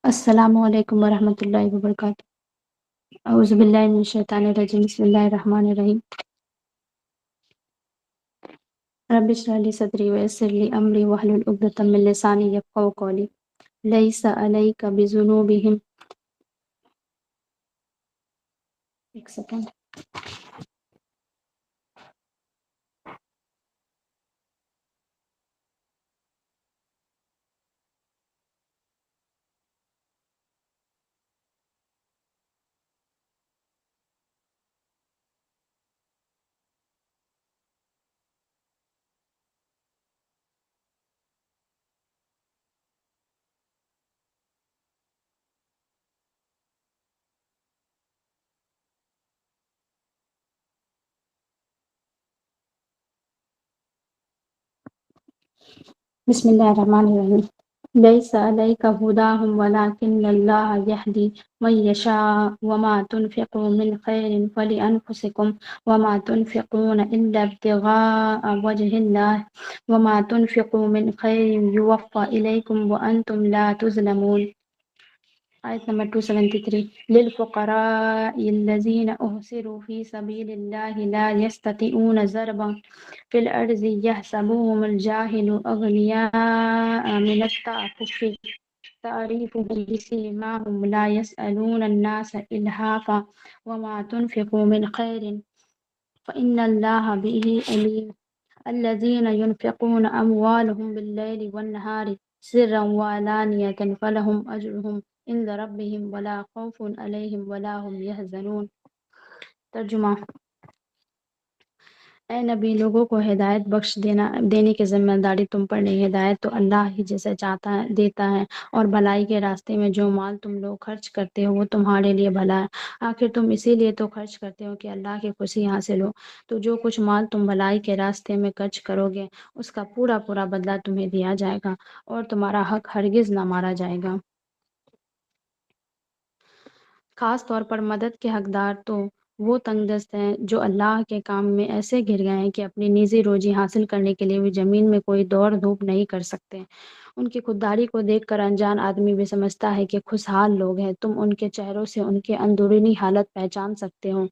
السلام علیکم ورحمۃ اللہ وبرکاتہ۔ اعوذ باللہ من الشیطان الرجیم، بسم اللہ الرحمن الرحیم۔ رب اشرح لي صدری ویسر لي امری واحلل عقدۃ من لسانی یفقهوا قولی۔ لیس علیک بذنوبہم، ایک سیکنڈ۔ بسم اللہ الرحمن الرحیم۔ لیس علیک ھداھم ولکن اللہ یہدی من یشاء وما تنفقوا من خیر فلانفسکم وما تنفقون الا ابتغاء وجہ اللہ وما تنفقوا من خیر یوفى الیکم وانتم لا تظلمون۔ آیت نمبر 273۔ للفقراء الذین احصروا فی سبیل اللہ لا یستطیعون ضربا فی الارض یحسبهم الجاہل اغنیاء من التعفف تعریفهم بسیماہم لا یسألون الناس الحافا وما تنفقوا من خیر فإن اللہ به علیم۔ الذين ينفقون أموالهم بالليل والنهار سرا وعلانية فلهم أجرهم عند ربهم ولا خوف عليهم ولا هم يحزنون۔ ترجمہ۔ اے نبی، لوگوں کو ہدایت دینے کی ذمہ داری تم پر نہیں۔ ہدایت تو اللہ ہی جسے چاہتا ہے دیتا ہے، اور بھلائی کے راستے میں جو مال تم لوگ خرچ کرتے ہو وہ تمہارے لیے بھلا ہے۔ آخر تم اسی لیے تو خرچ کرتے ہو کہ اللہ کی خوشی حاصل ہو۔ تو جو کچھ مال تم بھلائی کے راستے میں خرچ کرو گے اس کا پورا بدلہ تمہیں دیا جائے گا، اور تمہارا حق ہرگز نہ مارا جائے گا۔ خاص طور پر مدد کے حقدار تو وہ تنگ دست ہیں جو اللہ کے کام میں ایسے گر گئے ہیں کہ اپنی نجی روزی حاصل کرنے کے لیے بھی زمین میں کوئی دوڑ دھوپ نہیں کر سکتے۔ ان کی خودداری کو دیکھ کر انجان آدمی بھی سمجھتا ہے کہ خوشحال لوگ ہیں۔ تم ان کے چہروں سے ان کے اندرونی حالت پہچان سکتے ہو،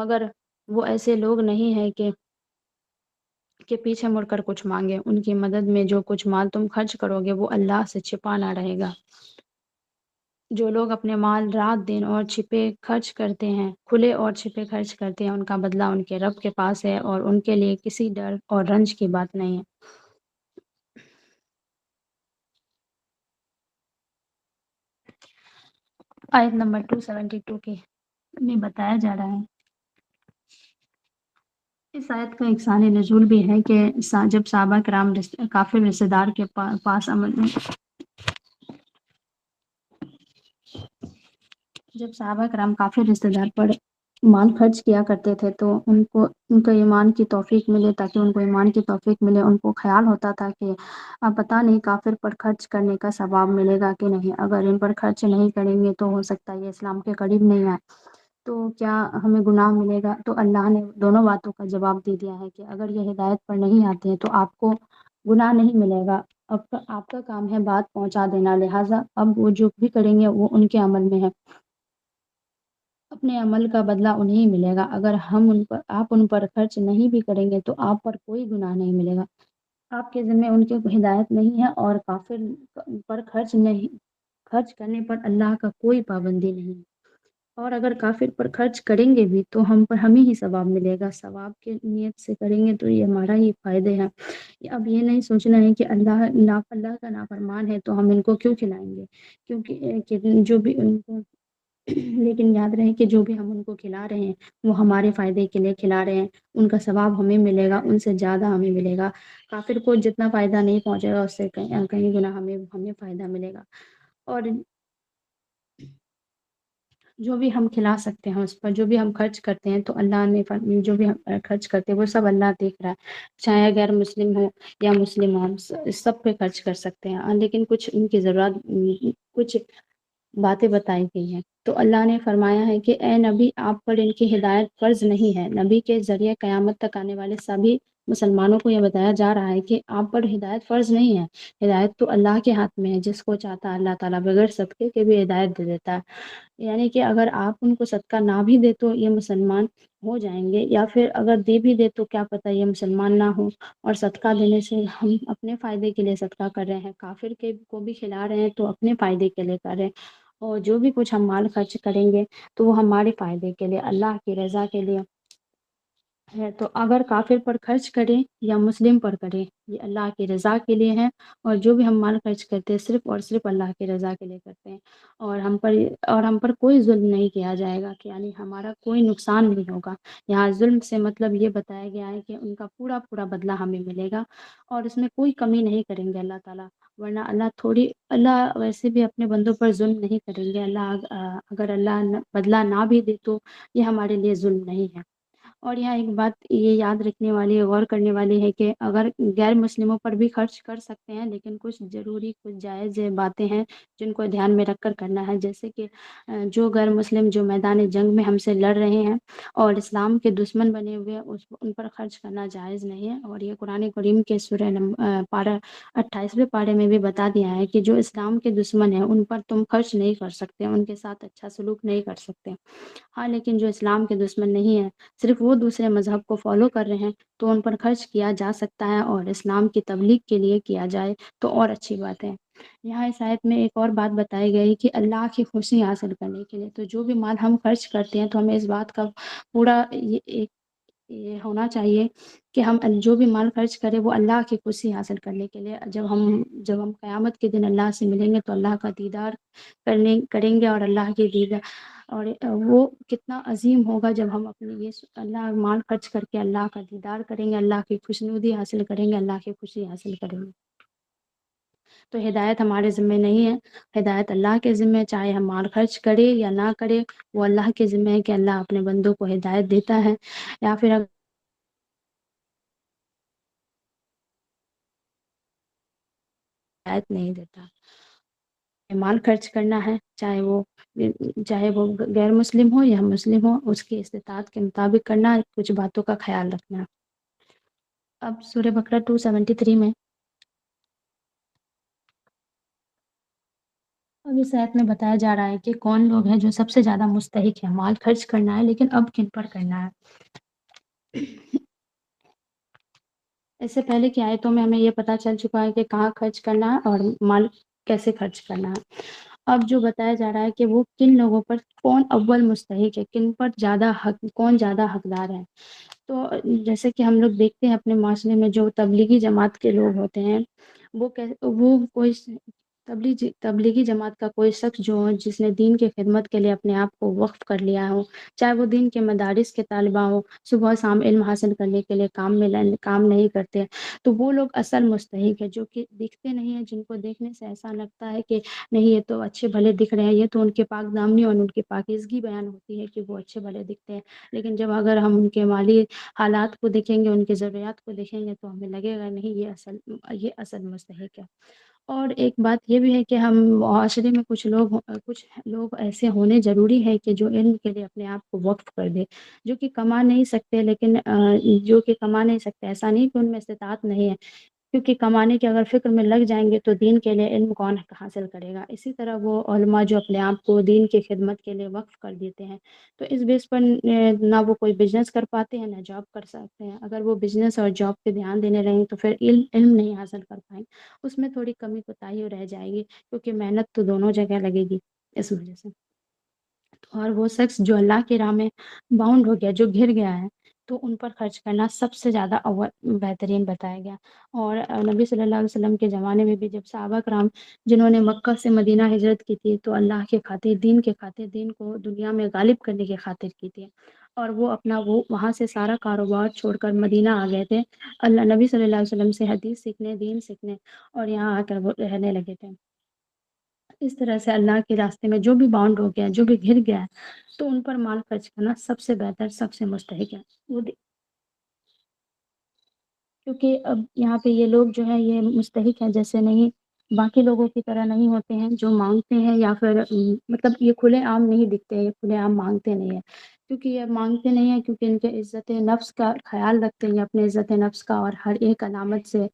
مگر وہ ایسے لوگ نہیں ہیں کہ پیچھے مڑ کر کچھ مانگے۔ ان کی مدد میں جو کچھ مال تم خرچ کرو گے وہ اللہ سے چھپا نہ رہے گا۔ جو لوگ اپنے مال رات دن اور چھپے خرچ کرتے ہیں، کھلے اور چھپے خرچ کرتے ہیں، ان کا بدلہ ان کے رب کے پاس ہے، اور ان کے لیے کسی ڈر اور رنج کی بات نہیں ہے۔ آیت نمبر 272 کی میں بتایا جا رہا ہے۔ اس آیت کا ایک ثان نزول بھی ہے کہ جب صحابہ کرام کافر رشتہ دار کے پاس جب صحابہ کرام کافر رشتہ دار پر مال خرچ کیا کرتے تھے تو ان کو ایمان کی توفیق ملے، تاکہ ان کو ایمان کی توفیق ملے۔ ان کو خیال ہوتا تھا کہ اب پتہ نہیں کافر پر خرچ کرنے کا ثواب ملے گا کہ نہیں، اگر ان پر خرچ نہیں کریں گے تو ہو سکتا ہے یہ اسلام کے قریب نہیں آئے تو کیا ہمیں گناہ ملے گا۔ تو اللہ نے دونوں باتوں کا جواب دے دیا ہے کہ اگر یہ ہدایت پر نہیں آتے ہیں تو آپ کو گناہ نہیں ملے گا، اب آپ کا کام ہے بات پہنچا دینا، لہٰذا اب وہ جو بھی کریں گے وہ ان کے عمل میں ہے، اپنے عمل کا بدلہ انہیں ملے گا۔ اگر آپ ان پر خرچ نہیں بھی کریں گے تو آپ پر کوئی گناہ نہیں ملے گا، آپ کے ذمہ ان کی ہدایت نہیں ہے، اور کافر پر خرچ کرنے پر اللہ کا کوئی پابندی نہیں، اور اگر کافر پر خرچ کریں گے بھی تو ہمیں ہی ثواب ملے گا، ثواب کی نیت سے کریں گے تو یہ ہمارا ہی فائدے ہیں۔ اب یہ نہیں سوچنا ہے کہ اللہ کا نافرمان ہے تو ہم ان کو کیوں کھلائیں گے، کیونکہ جو بھی ان کو لیکن یاد رہے کہ جو بھی ہم ان کو کھلا رہے ہیں وہ ہمارے فائدے کے لیے کھلا رہے ہیں، ان کا ثواب ہمیں ملے گا، ان سے زیادہ ہمیں ملے گا۔ کافر کو جتنا فائدہ نہیں پہنچے گا اس سے کہیں گنا ہمیں فائدہ ملے گا، اور جو بھی ہم کھلا سکتے ہیں اس پر جو بھی ہم خرچ کرتے ہیں تو اللہ نے جو بھی ہم خرچ کرتے ہیں وہ سب اللہ دیکھ رہا ہے، چاہے غیر مسلم ہو یا مسلم ہو، سب پہ خرچ کر سکتے ہیں، لیکن کچھ ان کی ضرورت کچھ باتیں بتائی گئی ہیں۔ تو اللہ نے فرمایا ہے کہ اے نبی، آپ پر ان کی ہدایت فرض نہیں ہے، نبی کے ذریعے قیامت تک آنے والے سبھی مسلمانوں کو یہ بتایا جا رہا ہے کہ آپ پر ہدایت فرض نہیں ہے، ہدایت تو اللہ کے ہاتھ میں ہے، جس کو چاہتا ہے اللہ تعالیٰ بغیر صدقے کے بھی ہدایت دے دیتا ہے۔ یعنی کہ اگر آپ ان کو صدقہ نہ بھی دے تو یہ مسلمان ہو جائیں گے، یا پھر اگر دے بھی دے تو کیا پتہ یہ مسلمان نہ ہو، اور صدقہ دینے سے ہم اپنے فائدے کے لیے صدقہ کر رہے ہیں، کافر کے کو بھی کھلا رہے ہیں تو اپنے فائدے کے لیے کر رہے ہیں، اور جو بھی کچھ ہم مال خرچ کریں گے تو وہ ہمارے فائدے کے لیے، اللہ کی رضا کے لیے ہے۔ تو اگر کافر پر خرچ کریں یا مسلم پر کریں، یہ اللہ کی رضا کے لیے ہے، اور جو بھی ہم مال خرچ کرتے ہیں صرف اور صرف اللہ کی رضا کے لیے کرتے ہیں، اور ہم پر کوئی ظلم نہیں کیا جائے گا، کہ یعنی ہمارا کوئی نقصان نہیں ہوگا۔ یہاں ظلم سے مطلب یہ بتایا گیا ہے کہ ان کا پورا پورا بدلہ ہمیں ملے گا، اور اس میں کوئی کمی نہیں کریں گے اللہ تعالیٰ، ورنہ اللہ ویسے بھی اپنے بندوں پر ظلم نہیں کریں گے۔ اگر اللہ بدلہ نہ بھی دے تو یہ ہمارے لیے ظلم نہیں ہے۔ اور یہاں ایک بات یہ یاد رکھنے والی، غور کرنے والی ہے کہ اگر غیر مسلموں پر بھی خرچ کر سکتے ہیں، لیکن کچھ ضروری کچھ جائز باتیں ہیں جن کو دھیان میں رکھ کر کرنا ہے، جیسے کہ جو غیر مسلم جو میدان جنگ میں ہم سے لڑ رہے ہیں اور اسلام کے دشمن بنے ہوئے ہیں، ان پر خرچ کرنا جائز نہیں ہے، اور یہ قرآن کریم کے سورہ پارہ 28ویں پارے میں بھی بتا دیا ہے کہ جو اسلام کے دشمن ہیں ان پر تم خرچ نہیں کر سکتے، ان کے ساتھ اچھا سلوک نہیں کر سکتے۔ ہاں لیکن جو اسلام کے دشمن نہیں ہیں، صرف وہ دوسرے مذہب کو فالو کر رہے ہیں، تو ان پر خرچ کیا جا سکتا ہے، اور اسلام کی تبلیغ کے لیے کیا جائے تو اور اچھی بات ہے۔ یہاں اس آیت میں ایک اور بات بتائی گئی کہ اللہ کی خوشی حاصل کرنے کے لیے، تو جو بھی مال ہم خرچ کرتے ہیں تو ہمیں اس بات کا پورا یہ ہونا چاہیے کہ ہم جو بھی مال خرچ کریں وہ اللہ کی خوشی حاصل کرنے کے لیے، جب ہم قیامت کے دن اللہ سے ملیں گے تو اللہ کا دیدار کریں گے، اور اللہ کی دیدار، اور وہ کتنا عظیم ہوگا جب ہم اپنے یہ اللہ مال خرچ کر کے اللہ کا دیدار کریں گے، اللہ کی خوشنودی حاصل کریں گے، اللہ کی خوشی حاصل کریں گے۔ تو ہدایت ہمارے ذمہ نہیں ہے، ہدایت اللہ کے ذمہ ہے، چاہے ہم مال خرچ کرے یا نہ کرے، وہ اللہ کے ذمہ ہے کہ اللہ اپنے بندوں کو ہدایت دیتا ہے، یا پھر ہدایت نہیں دیتا۔ مال خرچ کرنا ہے، چاہے وہ غیر مسلم ہو یا مسلم ہو، اس کی استطاعت کے مطابق کرنا ہے، کچھ باتوں کا خیال رکھنا ہے۔ اب سورہ بقرہ 273 میں اب اس آیت میں بتایا جا رہا ہے کہ کون لوگ ہیں جو سب سے زیادہ مستحق ہیں، مال خرچ کرنا ہے، لیکن اب کن پر کرنا ہے۔ اس سے پہلے کی آیتوں میں ہمیں یہ پتہ چل چکا ہے کہ کہاں خرچ کرنا ہے اور مال کیسے خرچ کرنا ہے۔ اب جو بتایا جا رہا ہے کہ وہ کن لوگوں پر کون اول مستحق ہے، کن پر کون زیادہ حقدار ہے۔ تو جیسے کہ ہم لوگ دیکھتے ہیں اپنے معاشرے میں جو تبلیغی جماعت کے لوگ ہوتے ہیں، وہ کوئی تبلیغی جماعت کا کوئی شخص جو ہو جس نے دین کی خدمت کے لیے اپنے آپ کو وقف کر لیا ہو، چاہے وہ دین کے مدارس کے طالبہ ہو، صبح شام علم حاصل کرنے کے لیے کام نہیں کرتے، تو وہ لوگ اصل مستحق ہے، جو کہ دکھتے نہیں ہیں، جن کو دیکھنے سے ایسا لگتا ہے کہ نہیں یہ تو اچھے بھلے دکھ رہے ہیں، یہ تو ان کے پاک دامنی اور ان کی پاکیزگی بیان ہوتی ہے کہ وہ اچھے بھلے دکھتے ہیں، لیکن جب اگر ہم ان کے مالی حالات کو دیکھیں گے، ان کی ضروریات کو دیکھیں گے تو ہمیں لگے گا نہیں یہ اصل مستحق ہے۔ اور ایک بات یہ بھی ہے کہ ہم معاشرے میں کچھ لوگ ایسے ہونے ضروری ہے کہ جو علم کے لیے اپنے آپ کو وقف کر دے، جو کہ کما نہیں سکتے، ایسا نہیں کہ ان میں استطاعت نہیں ہے، کیونکہ کمانے کے اگر فکر میں لگ جائیں گے تو دین کے لیے علم کون حاصل کرے گا۔ اسی طرح وہ علماء جو اپنے آپ کو دین کی خدمت کے لیے وقف کر دیتے ہیں، تو اس بیس پر نہ وہ کوئی بزنس کر پاتے ہیں نہ جاب کر سکتے ہیں۔ اگر وہ بزنس اور جاب پہ دھیان دینے رہیں تو پھر علم نہیں حاصل کر پائیں، اس میں تھوڑی کمی کوتاہی رہ جائے گی، کیونکہ محنت تو دونوں جگہ لگے گی اس وجہ سے۔ اور وہ شخص جو اللہ کی راہ میں باؤنڈ ہو گیا، جو گھر گیا ہے، تو ان پر خرچ کرنا سب سے زیادہ بہترین بتایا گیا۔ اور نبی صلی اللہ علیہ وسلم کے زمانے میں بھی جب صحابہ کرام جنہوں نے مکہ سے مدینہ ہجرت کی تھی، تو اللہ کے خاطر، دین کے خاطر، دین کو دنیا میں غالب کرنے کی خاطر کی تھی، اور وہ وہاں سے سارا کاروبار چھوڑ کر مدینہ آ گئے تھے، اللہ نبی صلی اللہ علیہ وسلم سے حدیث سیکھنے، دین سیکھنے، اور یہاں آ کر وہ رہنے لگے تھے۔ اس طرح سے اللہ کے راستے میں جو بھی باؤنڈ ہو گیا، جو بھی گھر گیا ہے، تو ان پر مال خرچ کرنا سب سے بہتر، سب سے مستحق ہے۔ کیونکہ اب یہاں پہ یہ لوگ جو ہیں یہ مستحق ہیں، جیسے نہیں باقی لوگوں کی طرح نہیں ہوتے ہیں جو مانگتے ہیں، یا پھر مطلب یہ کھلے عام نہیں دکھتے، یہ کھلے عام مانگتے نہیں ہیں، کیونکہ یہ مانگتے نہیں ہیں، کیونکہ ان کے عزت نفس کا خیال رکھتے ہیں، اپنے عزت نفس کا، اور ہر ایک علامت سے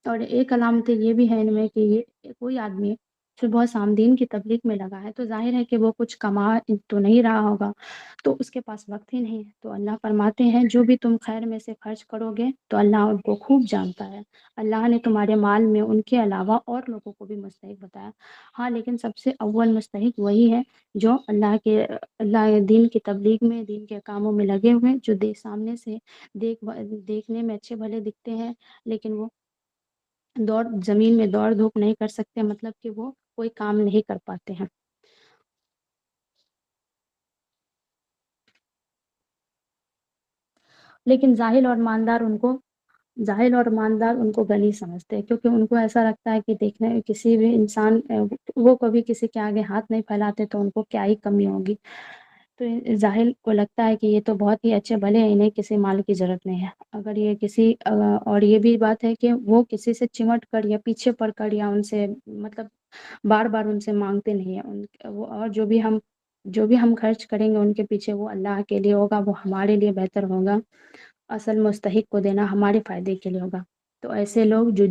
اور ایک علامت یہ بھی ہے ان میں کہ یہ کوئی آدمی صبح شام دین کی تبلیغ میں لگا ہے تو ظاہر ہے کہ وہ کچھ کما تو نہیں رہا ہوگا، تو اس کے پاس وقت ہی نہیں ہے۔ تو اللہ فرماتے ہیں جو بھی تم خیر میں سے خرچ کرو گے تو اللہ ان کو خوب جانتا ہے، اللہ نے تمہارے مال میں ان کے علاوہ اور لوگوں کو بھی مستحق بتایا۔ ہاں لیکن سب سے اول مستحق وہی ہے جو اللہ دین کی تبلیغ میں، دین کے کاموں میں لگے ہوئے، جو سامنے سے دیکھنے میں اچھے بھلے دکھتے ہیں، لیکن وہ زمین میں دوڑ دھوپ نہیں کر سکتے، مطلب کہ وہ کوئی کام نہیں کر پاتے ہیں۔ لیکن ظاہر اور ماندار ان کو غنی سمجھتے ہیں، کیونکہ ان کو ایسا لگتا ہے کہ دیکھنے میں کسی بھی انسان وہ کبھی کسی کے آگے ہاتھ نہیں پھیلاتے تو ان کو کیا ہی کمی ہوگی۔ تو ظاہر کو لگتا ہے کہ یہ تو بہت ہی اچھے بھلے ہیں، انہیں کسی مال کی ضرورت نہیں ہے۔ اگر یہ اور یہ بھی بات ہے کہ وہ کسی سے چمٹ کر یا پیچھے پڑ کر یا ان سے مطلب بار بار ان سے مانگتے نہیں ہیں اور جو بھی ہم خرچ کریں گے ان کے پیچھے وہ اللہ کے لیے ہوگا، وہ ہمارے لیے بہتر ہوگا، اصل مستحق کو دینا ہمارے فائدے کے لیے ہوگا۔ تو ایسے لوگ جو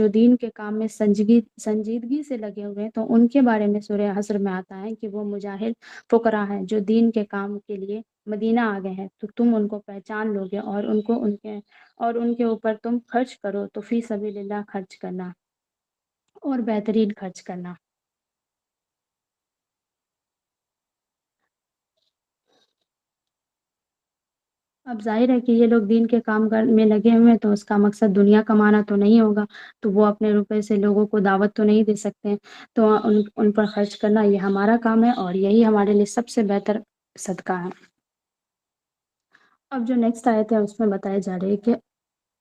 دین کے کام میں سنجیدگی سے لگے ہوئے ہیں، تو ان کے بارے میں سورہ حشر میں آتا ہے کہ وہ مجاہد فقراء ہیں جو دین کے کام کے لیے مدینہ آ گئے ہیں، تو تم ان کو پہچان لو گے اور ان کے اوپر تم خرچ کرو، تو فی سبیل اللہ خرچ کرنا اور بہترین خرچ کرنا۔ اب ظاہر ہے کہ یہ لوگ دین کے کام میں لگے ہوئے ہیں تو اس کا مقصد دنیا کمانا تو نہیں ہوگا، تو وہ اپنے روپے سے لوگوں کو دعوت تو نہیں دے سکتے، تو ان پر خرچ کرنا یہ ہمارا کام ہے اور یہی ہمارے لیے سب سے بہتر صدقہ ہے۔ اب جو نیکسٹ آیت ہے اس میں بتایا جا رہے ہے کہ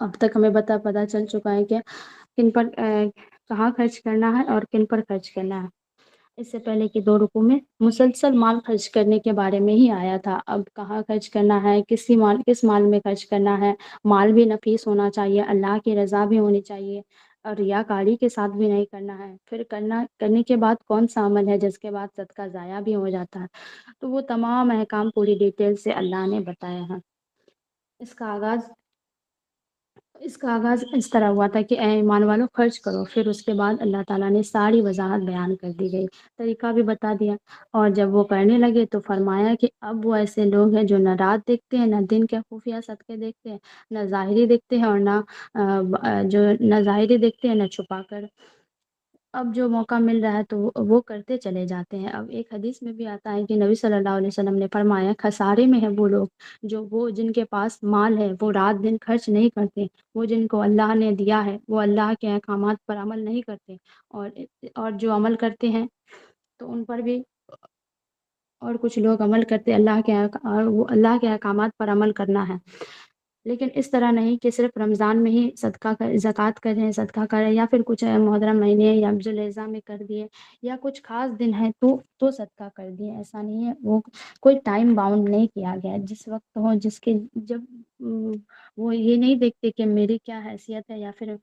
اب تک ہمیں پتہ چل چکا ہے کہ کن پر کہاں خرچ کرنا ہے اور کن پر خرچ کرنا ہے۔ اس سے پہلے کی دو رکوع میں مسلسل مال خرچ کرنے کے بارے میں ہی آیا تھا، اب کہاں خرچ کرنا ہے، کس مال میں خرچ کرنا ہے، مال بھی نفیس ہونا چاہیے، اللہ کی رضا بھی ہونی چاہیے، اور ریاکاری کے ساتھ بھی نہیں کرنا ہے، پھر کرنے کے بعد کون سا عمل ہے جس کے بعد صدقہ ضائع بھی ہو جاتا ہے، تو وہ تمام احکام پوری ڈیٹیل سے اللہ نے بتایا ہے۔ اس کا آغاز اس طرح ہوا تھا کہ اے ایمان والو خرچ کرو، پھر اس کے بعد اللہ تعالیٰ نے ساری وضاحت بیان کر دی گئی، طریقہ بھی بتا دیا، اور جب وہ کرنے لگے تو فرمایا کہ اب وہ ایسے لوگ ہیں جو نہ رات دیکھتے ہیں، نہ دن کے خفیہ صدقے دیکھتے ہیں، نہ ظاہری دیکھتے ہیں اور نہ ظاہری دیکھتے ہیں نہ چھپا کر، اب جو موقع مل رہا ہے تو وہ کرتے چلے جاتے ہیں۔ اب ایک حدیث میں بھی آتا ہے کہ نبی صلی اللہ علیہ وسلم نے فرمایا خسارے میں ہے وہ لوگ جن کے پاس مال ہے وہ رات دن خرچ نہیں کرتے، وہ جن کو اللہ نے دیا ہے وہ اللہ کے احکامات پر عمل نہیں کرتے، اور جو عمل کرتے ہیں تو ان پر بھی، اور کچھ لوگ عمل کرتے اور وہ اللہ کے احکامات پر عمل کرنا ہے، لیکن اس طرح نہیں کہ صرف رمضان میں ہی زکوٰۃ کریں، صدقہ کریں، یا پھر کچھ محرم مہینے یا ذوالحجہ میں کر دیے، یا کچھ خاص دن ہے تو صدقہ کر دیے، ایسا نہیں ہے، وہ کوئی ٹائم باؤنڈ نہیں کیا گیا ہے، جس وقت ہو جب وہ یہ نہیں دیکھتے کہ میری کیا حیثیت ہے یا پھر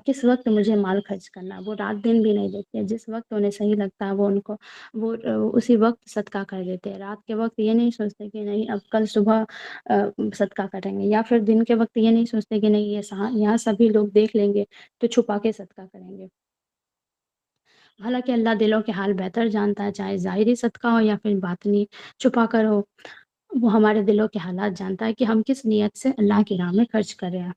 کس وقت مجھے مال خرچ کرنا ہے، وہ رات دن بھی نہیں دیکھتے، جس وقت انہیں صحیح لگتا ہے وہ اسی وقت صدقہ کر دیتے ہیں، رات کے وقت یہ نہیں سوچتے کہ نہیں اب کل صبح صدقہ کریں گے، یا پھر دن کے وقت یہ نہیں سوچتے کہ نہیں یہاں سبھی لوگ دیکھ لیں گے تو چھپا کے صدقہ کریں گے۔ حالانکہ اللہ دلوں کے حال بہتر جانتا ہے، چاہے ظاہری صدقہ ہو یا پھر باطنی چھپا کر ہو، وہ ہمارے دلوں کے حالات جانتا ہے کہ ہم کس نیت سے اللہ کی راہ میں خرچ کر رہے ہیں۔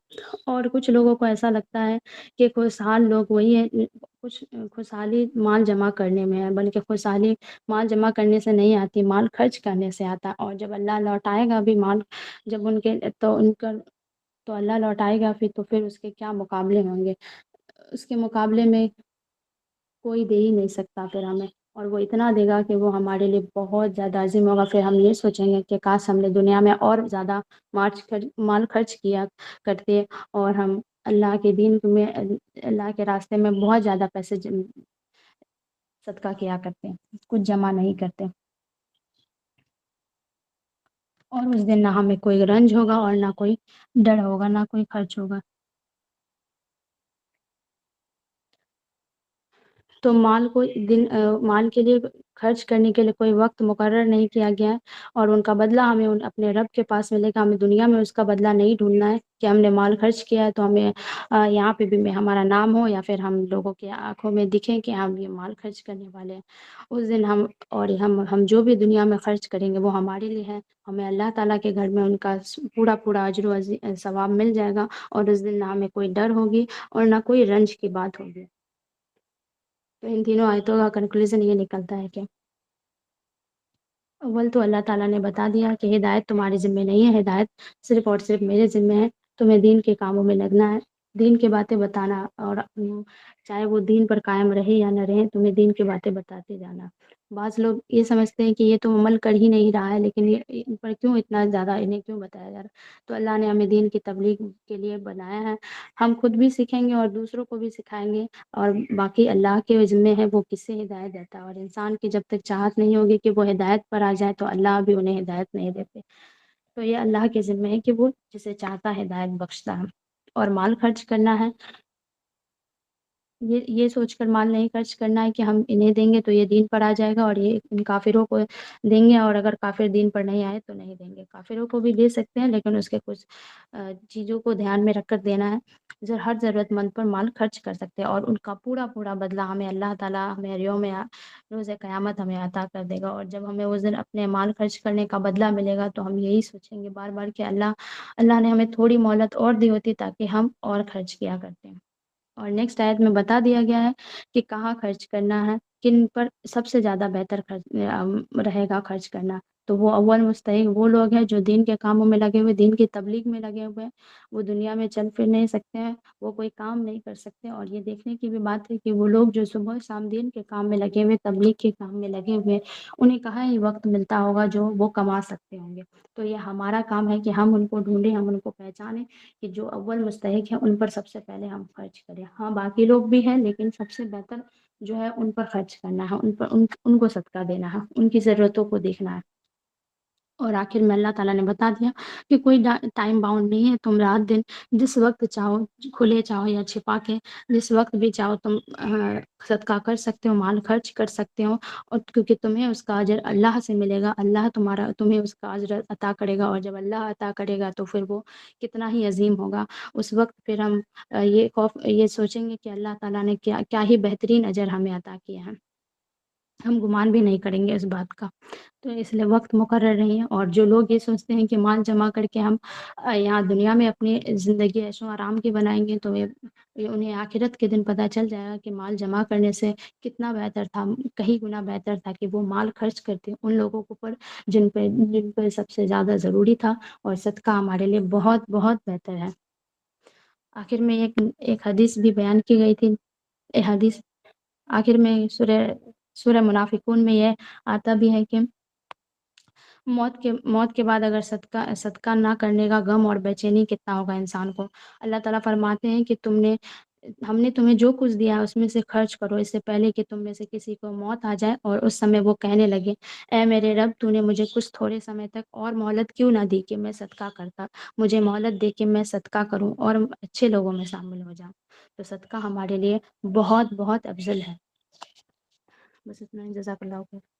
اور کچھ لوگوں کو ایسا لگتا ہے کہ خوشحال لوگ وہی ہیں، کچھ خوشحالی مال جمع کرنے میں ہے، بلکہ خوشحالی مال جمع کرنے سے نہیں آتی، مال خرچ کرنے سے آتا ہے، اور جب اللہ لوٹائے گا بھی مال، جب ان کا تو اللہ لوٹائے گا پھر اس کے کیا مقابلے ہوں گے، اس کے مقابلے میں کوئی دے ہی نہیں سکتا پھر ہمیں، اور وہ اتنا دے گا کہ وہ ہمارے لیے بہت زیادہ عظیم ہوگا، پھر ہم یہ سوچیں گے کہ کاش ہم نے دنیا میں اور زیادہ مال خرچ کیا کرتے، اور ہم اللہ کے دین میں، اللہ کے راستے میں بہت زیادہ پیسے صدقہ کیا کرتے ہیں، کچھ جمع نہیں کرتے، اور اس دن نہ ہمیں کوئی رنج ہوگا اور نہ کوئی ڈر ہوگا، نہ کوئی خرچ ہوگا۔ تو مال کو مال کے لیے خرچ کرنے کے لیے کوئی وقت مقرر نہیں کیا گیا ہے، اور ان کا بدلہ ہمیں اپنے رب کے پاس ملے گا. ہمیں دنیا میں اس کا بدلہ نہیں ڈھونڈنا ہے کہ ہم نے مال خرچ کیا ہے تو ہمیں یہاں پہ بھی ہمارا نام ہو، یا پھر ہم لوگوں کی آنکھوں میں دکھیں کہ ہم یہ مال خرچ کرنے والے ہیں. اس دن ہم جو بھی دنیا میں خرچ کریں گے وہ ہمارے لیے ہے. ہمیں اللہ تعالیٰ کے گھر میں ان کا پورا پورا اجر و ثواب مل جائے گا، اور اس دن نہ ہمیں کوئی ڈر ہوگی اور نہ کوئی رنج کی بات ہوگی. تو ان تینوں آیتوں کا کنکلوژن یہ نکلتا ہے کہ اول تو اللہ تعالیٰ نے بتا دیا کہ ہدایت تمہارے ذمہ نہیں ہے، ہدایت صرف اور صرف میرے ذمہ ہے. تمہیں دین کے کاموں میں لگنا ہے، دین کی باتیں بتانا، اور چاہے وہ دین پر قائم رہے یا نہ رہے، تمہیں دین کی باتیں بتاتے جانا. بعض لوگ یہ سمجھتے ہیں کہ یہ تو عمل کر ہی نہیں رہا ہے، لیکن یہ ان پر کیوں اتنا زیادہ انہیں کیوں بتایا جا رہا ہے. تو اللہ نے ہمیں دین کی تبلیغ کے لیے بنایا ہے. ہم خود بھی سیکھیں گے اور دوسروں کو بھی سکھائیں گے، اور باقی اللہ کے ذمہ ہے وہ کس سے ہدایت دیتا ہے. اور انسان کی جب تک چاہت نہیں ہوگی کہ وہ ہدایت پر آ جائے تو اللہ بھی انہیں ہدایت نہیں دیتے. تو یہ اللہ کے ذمہ ہے کہ وہ جسے چاہتا ہے ہدایت بخشتا ہے. اور مال خرچ کرنا ہے، یہ سوچ کر مال نہیں خرچ کرنا ہے کہ ہم انہیں دیں گے تو یہ دین پر آ جائے گا اور یہ ان کافروں کو دیں گے، اور اگر کافر دین پر نہیں آئے تو نہیں دیں گے. کافروں کو بھی دے سکتے ہیں، لیکن اس کے کچھ چیزوں کو دھیان میں رکھ کر دینا ہے. ہر ضرورت مند پر مال خرچ کر سکتے ہیں، اور ان کا پورا پورا بدلہ ہمیں اللہ تعالیٰ ہمیں روز قیامت ہمیں عطا کر دے گا. اور جب ہمیں اس دن اپنے مال خرچ کرنے کا بدلہ ملے گا تو ہم یہی سوچیں گے بار بار کہ اللہ نے ہمیں تھوڑی مہلت اور دی ہوتی تاکہ ہم اور خرچ کیا کرتے ہیں. اور نیکسٹ آیت میں بتا دیا گیا ہے کہ کہاں خرچ کرنا ہے، کن پر سب سے زیادہ بہتر رہے گا خرچ کرنا. تو وہ اول مستحق وہ لوگ ہیں جو دین کے کاموں میں لگے ہوئے، دین کی تبلیغ میں لگے ہوئے ہیں. وہ دنیا میں چل پھر نہیں سکتے ہیں، وہ کوئی کام نہیں کر سکتے. اور یہ دیکھنے کی بھی بات ہے کہ وہ لوگ جو صبح شام دین کے کام میں لگے ہوئے، تبلیغ کے کام میں لگے ہوئے، انہیں کہاں ہی وقت ملتا ہوگا جو وہ کما سکتے ہوں گے. تو یہ ہمارا کام ہے کہ ہم ان کو ڈھونڈیں، ہم ان کو پہچانیں کہ جو اول مستحق ہیں ان پر سب سے پہلے ہم خرچ کریں. ہاں باقی لوگ بھی ہیں، لیکن سب سے بہتر جو ہے ان پر خرچ کرنا ہے، ان کو صدقہ دینا ہے، ان کی ضرورتوں کو دیکھنا ہے. اور آخر میں اللہ تعالیٰ نے بتا دیا کہ کوئی ٹائم باؤنڈ نہیں ہے. تم رات دن جس وقت چاہو، کھلے چاہو یا چھپا کے، جس وقت بھی چاہو تم صدقہ کر سکتے ہو، مال خرچ کر سکتے ہو. اور کیونکہ تمہیں اس کا اجر اللہ سے ملے گا، اللہ تمہیں اس کا اجر عطا کرے گا. اور جب اللہ عطا کرے گا تو پھر وہ کتنا ہی عظیم ہوگا. اس وقت پھر ہم یہ سوچیں گے کہ اللہ تعالیٰ نے کیا ہی بہترین اجر ہمیں عطا کیا ہے. ہم گمان بھی نہیں کریں گے اس بات کا. تو اس لیے وقت مقرر نہیں ہے. اور جو لوگ یہ سوچتے ہیں کہ مال جمع کر کے ہم یہاں دنیا میں اپنی زندگی عیش و آرام کی بنائیں گے، تو یہ انہیں آخرت کے دن پتہ چل جائے گا کہ مال جمع کرنے سے کتنا بہتر تھا، کہیں گنا بہتر تھا کہ وہ مال خرچ کرتے ان لوگوں کو پر جن پہ سب سے زیادہ ضروری تھا. اور صدقہ ہمارے لیے بہت بہت بہتر ہے. آخر میں ایک حدیث بھی بیان کی گئی تھی. حدیث آخر میں سورہ منافقون میں یہ آتا بھی ہے کہ موت کے بعد اگر صدقہ نہ کرنے کا غم اور بے چینی کتنا ہوگا انسان کو. اللہ تعالیٰ فرماتے ہیں کہ ہم نے تمہیں جو کچھ دیا ہے اس میں سے خرچ کرو، اس سے پہلے کہ تم میں سے کسی کو موت آ جائے اور اس سمے وہ کہنے لگے اے میرے رب، تو نے مجھے کچھ تھوڑے سمے تک اور مہلت کیوں نہ دی کہ میں صدقہ کرتا. مجھے مہلت دے کہ میں صدقہ کروں اور اچھے لوگوں میں شامل ہو جاؤں. تو صدقہ ہمارے لیے بہت بہت افضل ہے. بس اتنا ہی. جزاک اللہ خیر.